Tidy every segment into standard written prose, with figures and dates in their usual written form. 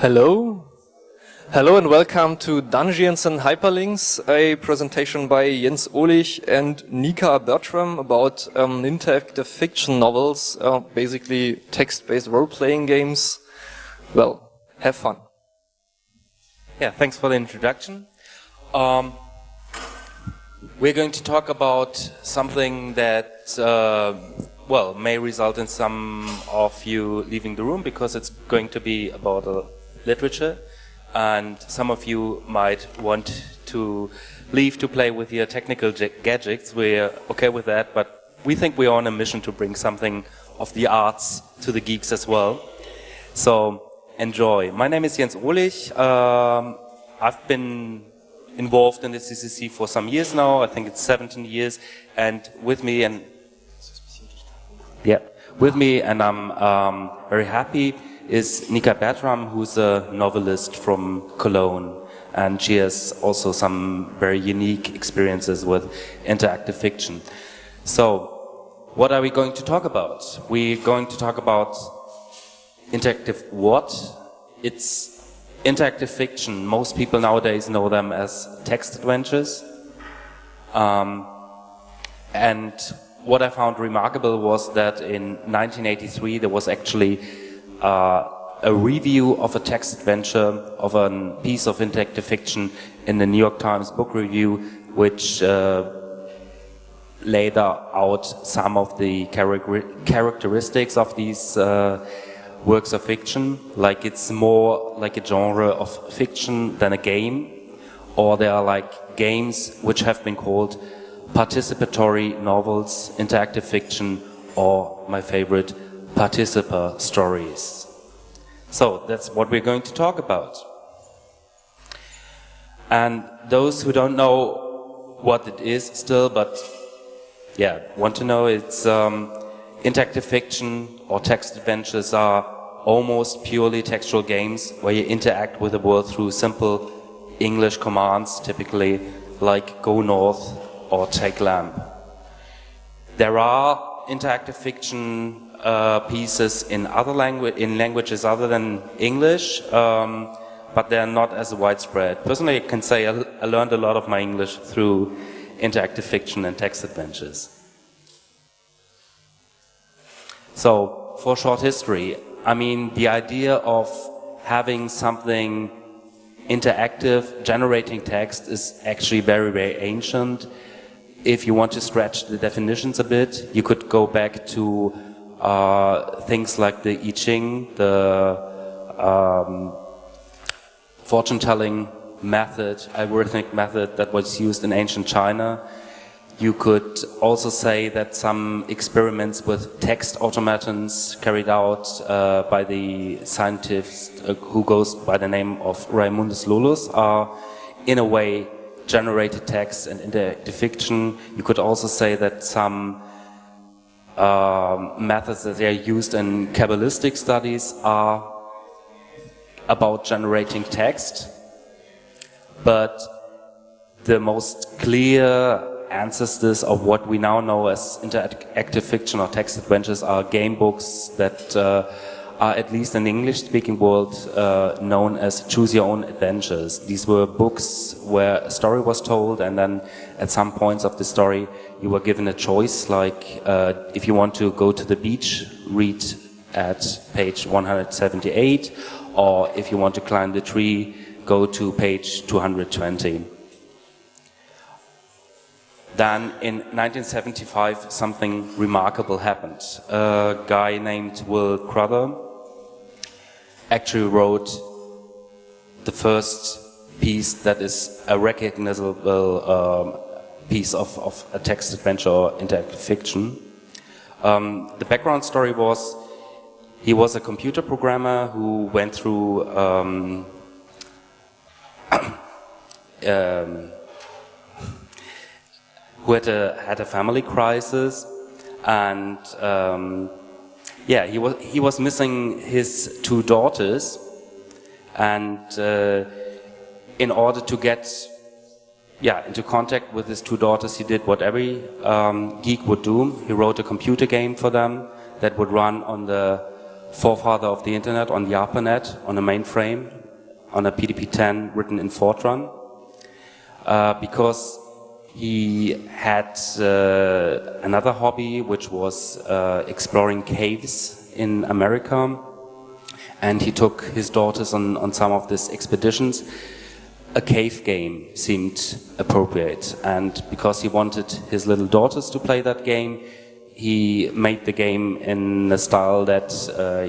Hello. Hello and welcome to Dungeons and Hyperlinks, a presentation by Jens Ohlich and Nika Bertram about interactive fiction novels, basically text-based role-playing games. Well, have fun. Yeah, thanks for the introduction. We're going to talk about something that, may result in some of you leaving the room because it's going to be about literature, and some of you might want to leave to play with your technical gadgets. We're okay with that, but we think we're on a mission to bring something of the arts to the geeks as well. So enjoy. My name is Jens Ohlich. I've been involved in the CCC for some years now. I think it's 17 years, and with me, and I'm very happy, is Nika Bertram, who's a novelist from Cologne, and she has also some very unique experiences with interactive fiction. So, what are we going to talk about? We're going to talk about interactive what? It's interactive fiction. Most people nowadays know them as text adventures. And what I found remarkable was that in 1983 there was actually a review of a text adventure of a piece of interactive fiction in the New York Times Book Review, which laid out some of the characteristics of these works of fiction. Like it's more like a genre of fiction than a game, or there are like games which have been called participatory novels, interactive fiction, or my favorite, participa stories. So that's what we're going to talk about. And those who don't know what it is still, but want to know, it's interactive fiction or text adventures are almost purely textual games where you interact with the world through simple English commands, typically like go north or take lamp. There are interactive fiction pieces in other languages other than English, but they're not as widespread. Personally, I can say I learned a lot of my English through interactive fiction and text adventures. So, for short history, I mean, the idea of having something interactive, generating text is actually very, very ancient. If you want to stretch the definitions a bit, you could go back to things like the I Ching, the fortune-telling method, algorithmic method that was used in ancient China. You could also say that some experiments with text automatons carried out by the scientist who goes by the name of Raimundus Lullus are, in a way, generated text and interactive fiction. You could also say that some methods that are used in Kabbalistic studies are about generating text. But the most clear ancestors of what we now know as interactive fiction or text adventures are game books that are, at least in the English-speaking world, known as Choose Your Own Adventures. These were books where a story was told, and then at some points of the story you were given a choice, like if you want to go to the beach, read at page 178, or if you want to climb the tree, go to page 220. Then in 1975 something remarkable happened. A guy named Will Crowther actually wrote the first piece that is a recognizable piece of a text adventure or interactive fiction. The background story was he was a computer programmer who went through who had a family crisis, and he was missing his two daughters, and in order to get into contact with his two daughters, he did what every geek would do. He wrote a computer game for them that would run on the forefather of the internet on the ARPANET, on a mainframe, on a PDP-10 written in Fortran, because he had another hobby, which was exploring caves in America, and he took his daughters on some of these expeditions. A cave game seemed appropriate, and because he wanted his little daughters to play that game, he made the game in a style that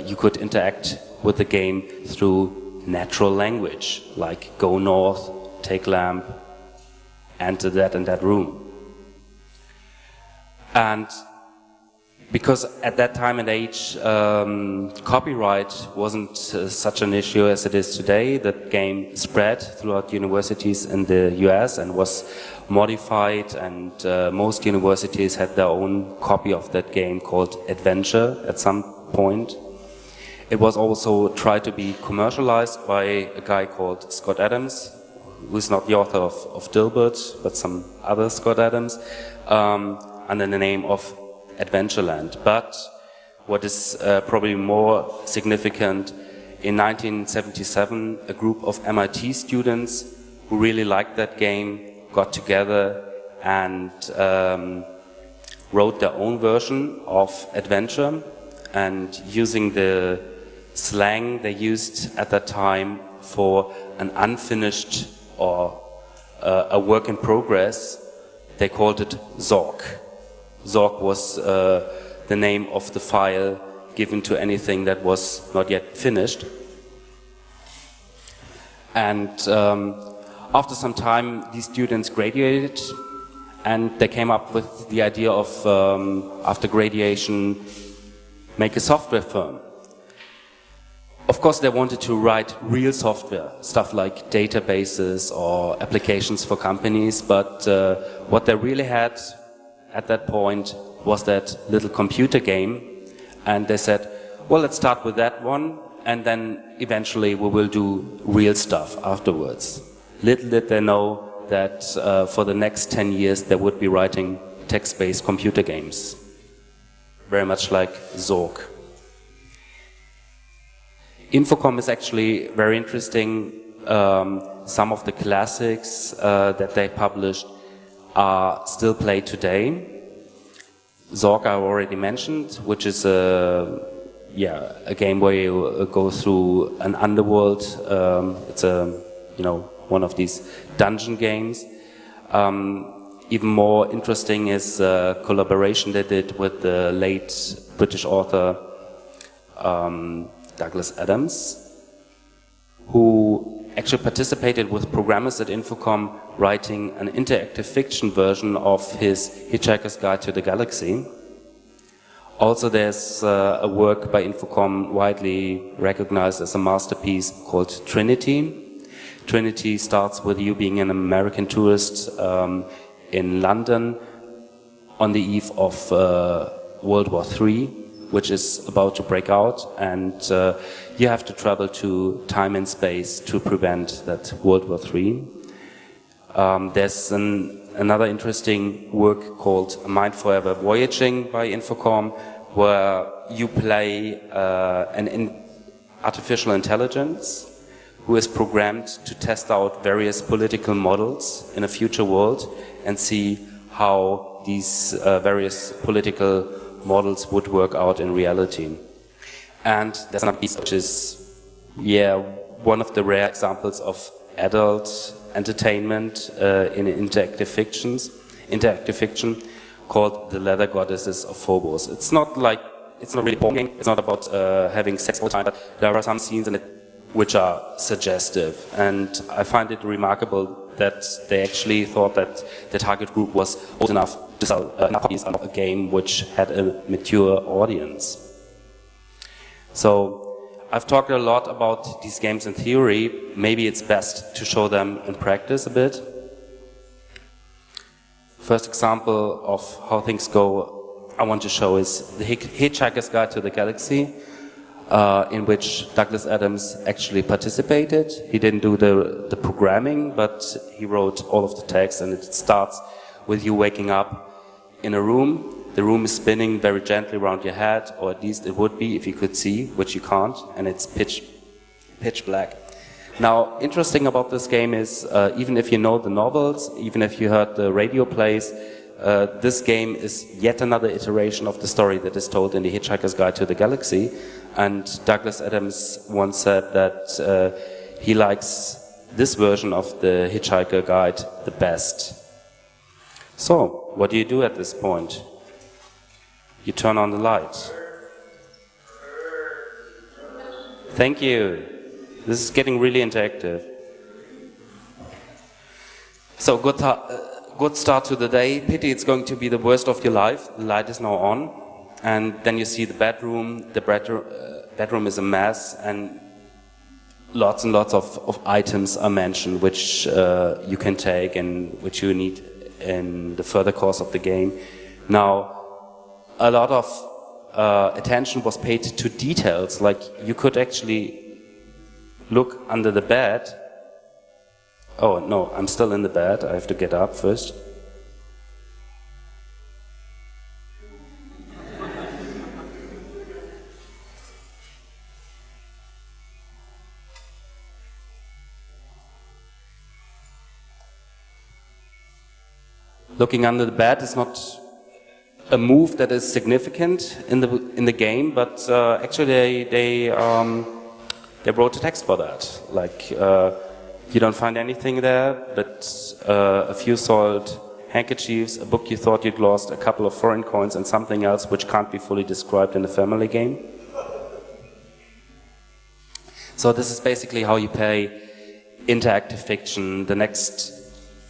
you could interact with the game through natural language, like go north, take lamp, enter that and that room. And because at that time and age, copyright wasn't such an issue as it is today, that game spread throughout universities in the US and was modified, and most universities had their own copy of that game called Adventure at some point. It was also tried to be commercialized by a guy called Scott Adams, who's not the author of Dilbert, but some other Scott Adams, under the name of Adventureland. But what is probably more significant, in 1977, a group of MIT students who really liked that game got together and wrote their own version of Adventure, and using the slang they used at that time for an unfinished or a work in progress, they called it Zork. Zork was the name of the file given to anything that was not yet finished. And after some time, these students graduated, and they came up with the idea of, after graduation, make a software firm. Of course, they wanted to write real software, stuff like databases or applications for companies, but what they really had at that point was that little computer game, and they said, well, let's start with that one, and then eventually we will do real stuff afterwards. Little did they know that for the next 10 years they would be writing text-based computer games, very much like Zork. Infocom is actually very interesting. Some of the classics that they published are still played today. Zork I already mentioned, which is a game where you go through an underworld. It's one of these dungeon games. Even more interesting is a collaboration they did with the late British author Douglas Adams, who actually participated with programmers at Infocom writing an interactive fiction version of his Hitchhiker's Guide to the Galaxy. Also, there's a work by Infocom widely recognized as a masterpiece called Trinity. Trinity starts with you being an American tourist in London on the eve of World War III, which is about to break out, and you have to travel to time and space to prevent that World War III. There's another interesting work called Mind Forever Voyaging by Infocom, where you play an artificial intelligence who is programmed to test out various political models in a future world and see how these various political models would work out in reality. And there's another piece which is, one of the rare examples of adult entertainment in interactive fiction called The Leather Goddesses of Phobos. It's not really a porn game, it's not about having sex all the time, but there are some scenes in it which are suggestive, and I find it remarkable that they actually thought that the target group was old enough to sell enough copies of a game which had a mature audience. So I've talked a lot about these games in theory. Maybe it's best to show them in practice a bit. First example of how things go I want to show is the Hitchhiker's Guide to the Galaxy, in which Douglas Adams actually participated. He didn't do the programming, but he wrote all of the text, and it starts with you waking up in a room the room is spinning very gently around your head, or at least it would be if you could see, which you can't, and it's pitch black. Now, interesting about this game is, even if you know the novels, even if you heard the radio plays, this game is yet another iteration of the story that is told in The Hitchhiker's Guide to the Galaxy. And Douglas Adams once said that he likes this version of the Hitchhiker Guide the best. So, what do you do at this point? You turn on the light. Thank you. This is getting really interactive. So, good start to the day. Pity it's going to be the worst of your life. The light is now on. And then you see the bedroom. The bedroom is a mess, and lots and lots of items are mentioned which you can take and which you need in the further course of the game. Now, a lot of attention was paid to details, like you could actually look under the bed. Oh no, I'm still in the bed, I have to get up first. Looking under the bed is not a move that is significant in the game, but actually they wrote a text for that. Like you don't find anything there, but a few soiled handkerchiefs, a book you thought you'd lost, a couple of foreign coins, and something else which can't be fully described in a family game. So this is basically how you play interactive fiction. The next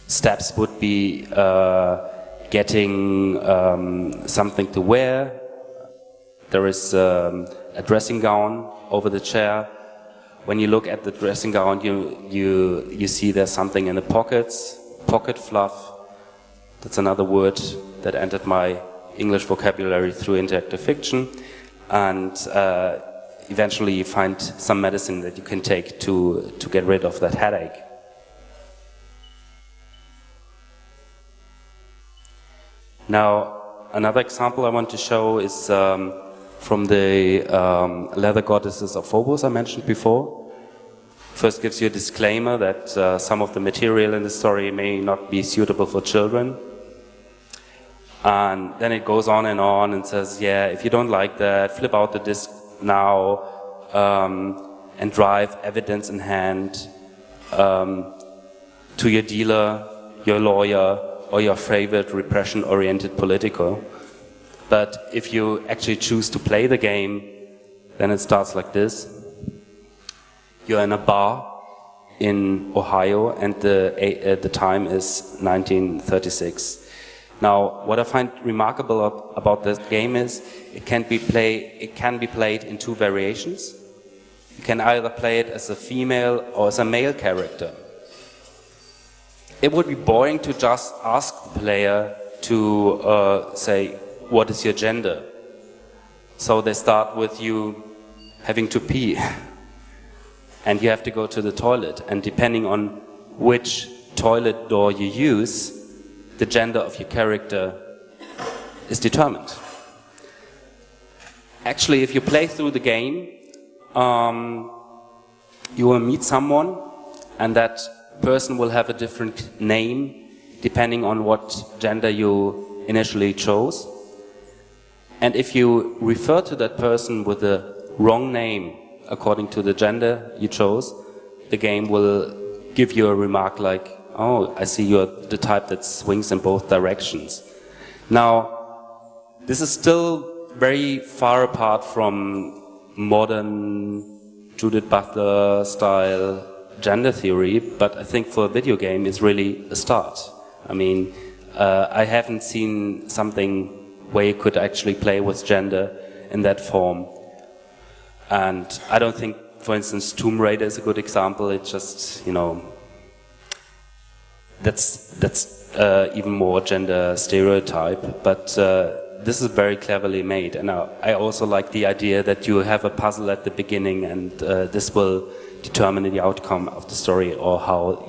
steps would be getting something to wear. There is a dressing gown over the chair. When you look at the dressing gown, you see there's something in the pockets. Pocket fluff. That's another word that entered my English vocabulary through interactive fiction. And eventually you find some medicine that you can take to get rid of that headache. Now, another example I want to show is from the Leather Goddesses of Phobos I mentioned before. First gives you a disclaimer that some of the material in the story may not be suitable for children. And then it goes on and says, yeah, if you don't like that, flip out the disc now and drive evidence in hand to your dealer, your lawyer, or your favorite repression-oriented political. But if you actually choose to play the game, then it starts like this. You're in a bar in Ohio, and the time is 1936. Now, what I find remarkable about this game is it can be played in two variations. You can either play it as a female or as a male character. It would be boring to just ask the player to say, what is your gender? So they start with you having to pee. And you have to go to the toilet. And depending on which toilet door you use, the gender of your character is determined. Actually, if you play through the game, you will meet someone, and that person will have a different name depending on what gender you initially chose. And if you refer to that person with the wrong name according to the gender you chose, the game will give you a remark like, oh, I see you're the type that swings in both directions. Now, this is still very far apart from modern Judith Butler style gender theory, but I think for a video game it's really a start. I mean, I haven't seen something where you could actually play with gender in that form. And I don't think, for instance, Tomb Raider is a good example. It's just, you know, that's even more gender stereotype, but this is very cleverly made. And I also like the idea that you have a puzzle at the beginning, and this will determine the outcome of the story or how you